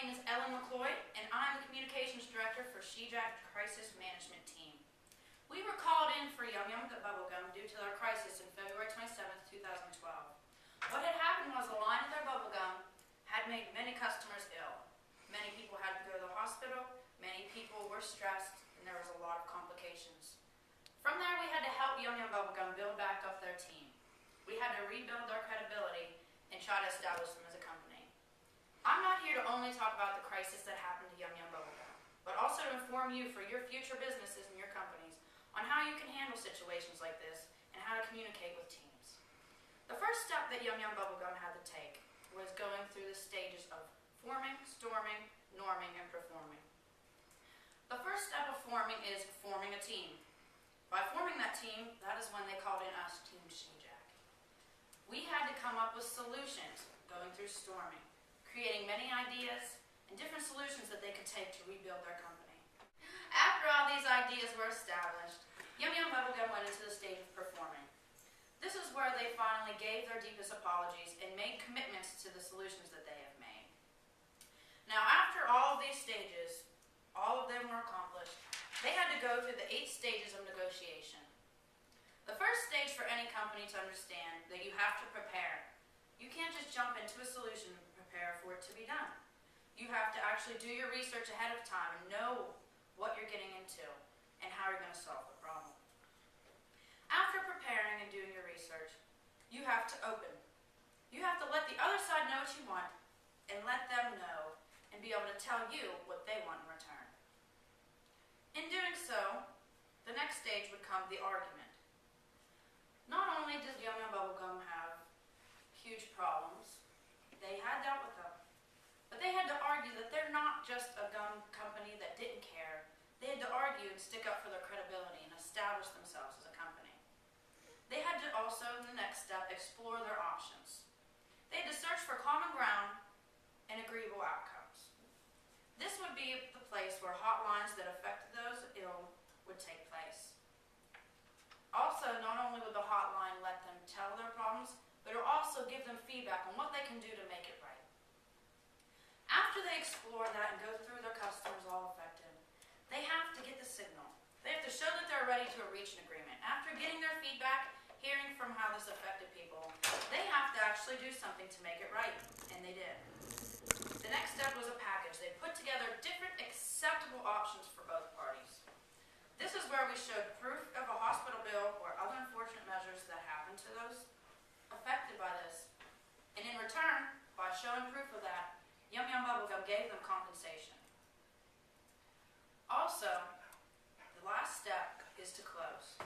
name is Ellen McCloy, and I'm the Communications Director for SHEJAC Crisis Management Team. We were called in for Yum Yum Bubblegum due to their crisis in February 27th, 2012. What had happened was the line of their bubblegum had made many customers ill. Many people had to go to the hospital, many people were stressed, and there was a lot of complications. From there, we had to help Yum Yum Bubblegum build back up their team. We had to rebuild their credibility and try to establish them as a company. I'm not here to only talk about the crisis that happened to Yum Yum Bubblegum, but also to inform you for your future businesses and your companies on how you can handle situations like this and how to communicate with teams. The first step that Yum Yum Bubblegum had to take was going through the stages of forming, storming, norming, and performing. The first step of forming is forming a team. By forming that team, that is when they called in us, Team SHEJAC. We had to come up with solutions going through storming, creating many ideas and different solutions that they could take to rebuild their company. After all these ideas were established, Yum Yum Bubblegum went into the stage of performing. This is where they finally gave their deepest apologies and made commitments to the solutions that they have made. Now, after all of these stages, all of them were accomplished, they had to go through the 8 stages of negotiation. The first stage for any company to understand that you have to prepare. You can't just jump into a solution and prepare for it to be done. You have to actually do your research ahead of time and know what you're getting into and how you're going to solve the problem. After preparing and doing your research, you have to open. You have to let the other side know what you want and let them know and be able to tell you what they want in return. In doing so, the next stage would come the argument. Not only does Yum Yum Bubblegum have huge problems, they had dealt with them, but they had to argue that they're not just a gum company that didn't care. They had to argue and stick up for their credibility and establish themselves as a company. They had to also, in the next step, explore their options. They had to search for common ground and agreeable outcomes. This would be the place where hotlines that affected those ill would take place. Also, not only would the hotline let them tell their problems, but it will also give them feedback on what they can do to make it right. After they explore that and go through their customers all affected, they have to get the signal. They have to show that they're ready to reach an agreement. After getting their feedback, hearing from how this affected people, they have to actually do something to make it right, and they did. The next step was a package. They put together different acceptable options for both parties. This is where we showed proof of a hospital bill or other unfortunate measures that happened to those affected by this. And in return, by showing proof of that, Yum Yum Bubblegum gave them compensation. Also, the last step is to close.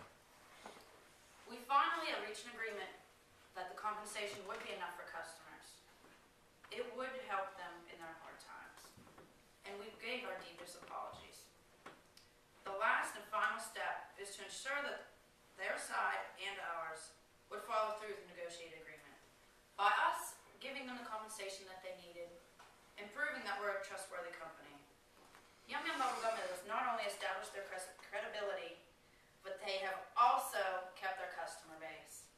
We finally reached an agreement that the compensation would be enough for customers. It would help them in their hard times. And we gave our deepest apologies. The last and final step is to ensure that their side and ours would follow through the negotiated agreement. By us giving them the compensation that they needed and proving that we're a trustworthy company. Yum Yum Bubblegum has not only established their credibility, but they have also kept their customer base.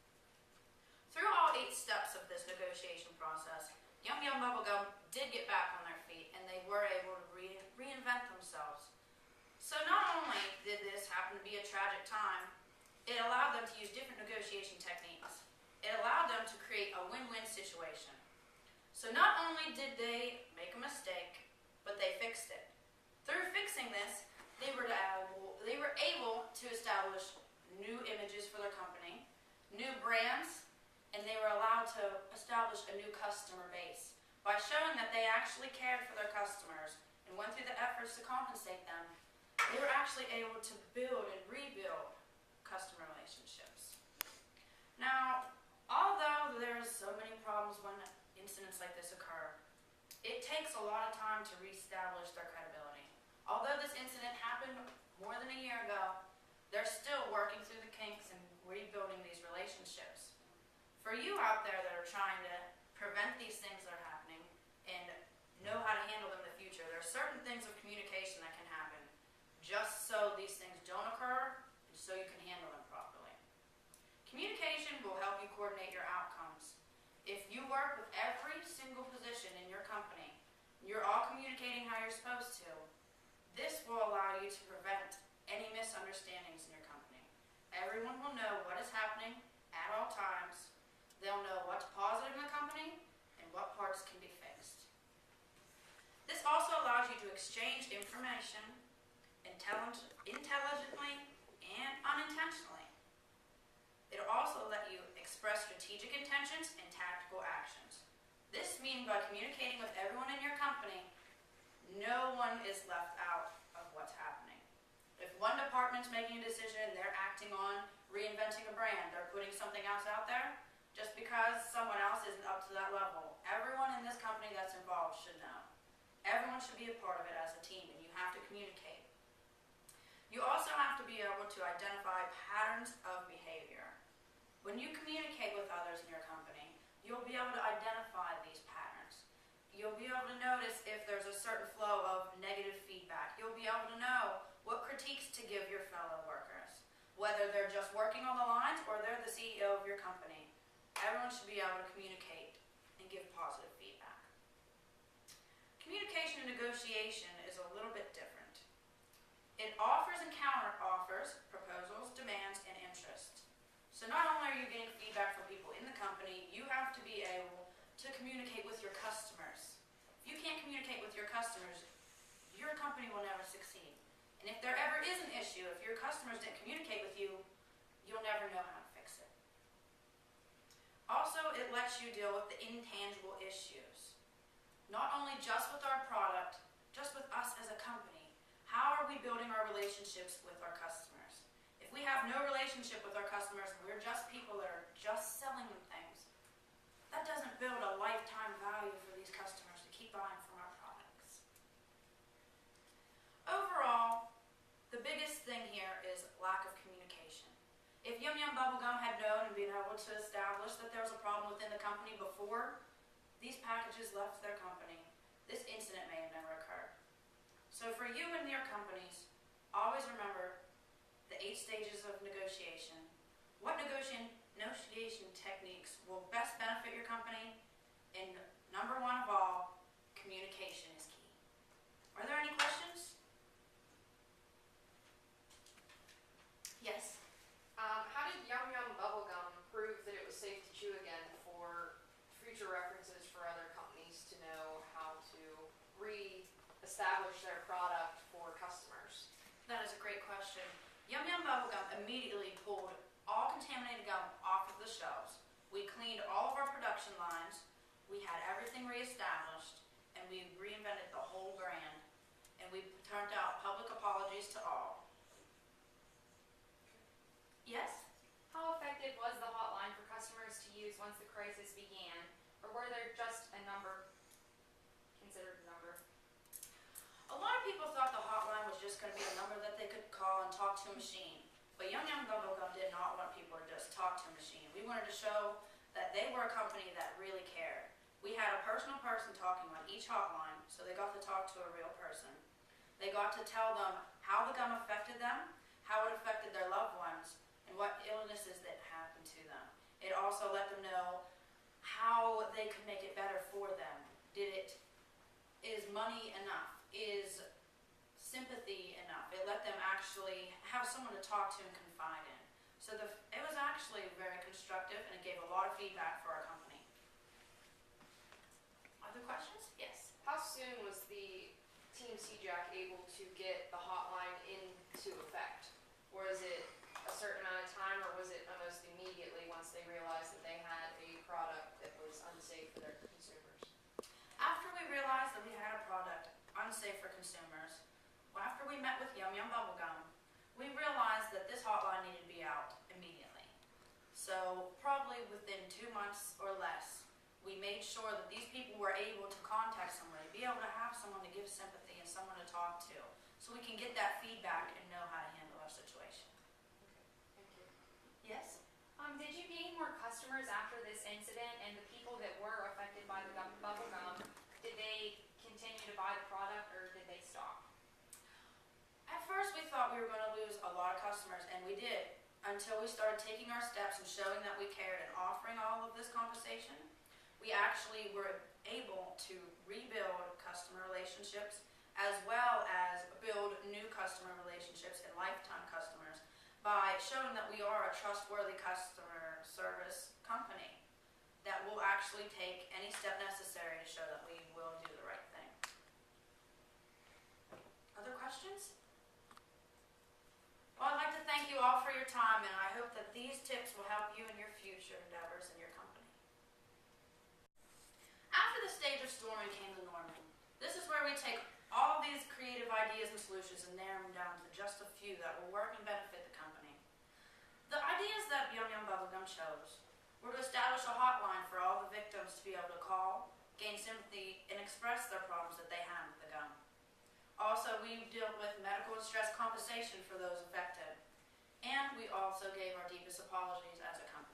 Through all 8 steps of this negotiation process, Yum Yum Bubblegum did get back on their feet and they were able to reinvent themselves. So not only did this happen to be a tragic time, it allowed them to use different negotiation techniques. It allowed them to create a win-win situation. So not only did they make a mistake, but they fixed it. Through fixing this, they were able to establish new images for their company, new brands, and they were allowed to establish a new customer base. By showing that they actually cared for their customers and went through the efforts to compensate them, they were actually able to build and rebuild customer relationships. Now, although there's so many problems when incidents like this occur, it takes a lot of time to reestablish their credibility. Although this incident happened more than a year ago, they're still working through the kinks and rebuilding these relationships. For you out there that are trying to prevent these things that are happening and know how to handle them in the future, there are certain things of communication that can happen just so these things don't occur and so you can handle them properly. Communication will help you coordinate your outcomes. If you work with every single position in your company, you're all communicating misunderstandings in your company. Everyone will know what is happening at all times. They'll know what's positive in the company and what parts can be fixed. This also allows you to exchange information intelligently and unintentionally. It'll also let you express strategic intentions and tactical actions. This means by communicating with everyone in your company, no one is left out of what's happening. If one department's making a decision, they're acting on reinventing a brand, they're putting something else out there, just because someone else isn't up to that level, everyone in this company that's involved should know. Everyone should be a part of it as a team, and you have to communicate. You also have to be able to identify patterns of behavior. When you communicate with others in your company, you'll be able to identify these patterns. You'll be able to notice if there's a certain flow of negative feedback. You'll be able to know what critiques to give your fellow workers, whether they're just working on the lines or they're the CEO of your company. Everyone should be able to communicate and give positive feedback. Communication and negotiation is a little bit different. It offers and counter-offers, proposals, demands, and interests. So not only are you getting feedback from people in the company, you have to be able to communicate with your customers. If you can't communicate with your customers, your company will never succeed. And if there ever is an issue, if your customers didn't communicate with you, you'll never know how to fix it. Also, it lets you deal with the intangible issues. Not only just with our product, just with us as a company. How are we building our relationships with our customers? If we have no relationship with our customers, we're just people that are just selling them things, that doesn't build a lifetime value for these customers to keep buying from our products. Overall, the biggest thing here is lack of communication. If Yum Yum Bubblegum had known and been able to establish that there was a problem within the company before these packages left their company, this incident may have never occurred. So for you and your companies, always remember the 8 stages of negotiation. What negotiation techniques will best benefit your company? And number one of all, communication is key. Are there any questions? Yes? How did Yum Yum Bubblegum prove that it was safe to chew again for future references for other companies to know how to re-establish their product for customers? That is a great question. Yum Yum Bubblegum immediately pulled all contaminated gum off of the shelves. We cleaned all of our production lines, we had everything reestablished, and we reinvented the whole brand. And we turned out public apologies to all. Yes? How effective was the hotline for customers to use once the crisis began? Or were there just a number, considered a number? A lot of people thought the hotline was just going to be a number that they could call and talk to a machine. But Yum Yum Bubblegum did not want people to just talk to a machine. We wanted to show that they were a company that really cared. We had a personal person talking on each hotline, so they got to talk to a real person. They got to tell them how the gum affected them, how it affected their loved ones, and what illnesses that happened to them. It also let them know how they could make it better for them. Is money enough? Is sympathy enough? It let them actually have someone to talk to and confide in. So it was actually very constructive, and it gave a lot of feedback for our company. Other questions? Yes. How soon was the Team SHEJAC able to get the hotline into effect? Was it a certain amount of time, or was it almost immediately once they realized that they had a product that was unsafe for their consumers? After we realized that we had a product unsafe for consumers, after we met with Yum Yum Bubblegum, we realized that this hotline needed to be out immediately. So probably within 2 months or less, we made sure that these people were able to contact somebody, be able to have someone to give sympathy and someone to talk to, so we can get that feedback and know how to handle our situation. Okay, thank you. Yes? Did you gain more customers after this incident, and the people that were affected by the bubble gum, did they continue to buy the product, or did they stop? At first we thought we were going to lose a lot of customers, and we did, until we started taking our steps and showing that we cared and offering all of this compensation. We actually were able to rebuild customer relationships as well as build new customer relationships and lifetime customers by showing that we are a trustworthy customer service company that will actually take any step necessary to show that we will do the right thing. Other questions? Well, I'd like to thank you all for your time, and I hope that these tips will help you in your future endeavors in your company. After the stage of storming came the norming. This is where we take all these creative ideas and solutions and narrow them down to just a few that will work and benefit the company. The ideas that Yum Yum Bubblegum chose were to establish a hotline for all the victims to be able to call, gain sympathy, and express their problems that they had with the gum. Also, we dealt with medical distress compensation for those affected. And we also gave our deepest apologies as a company.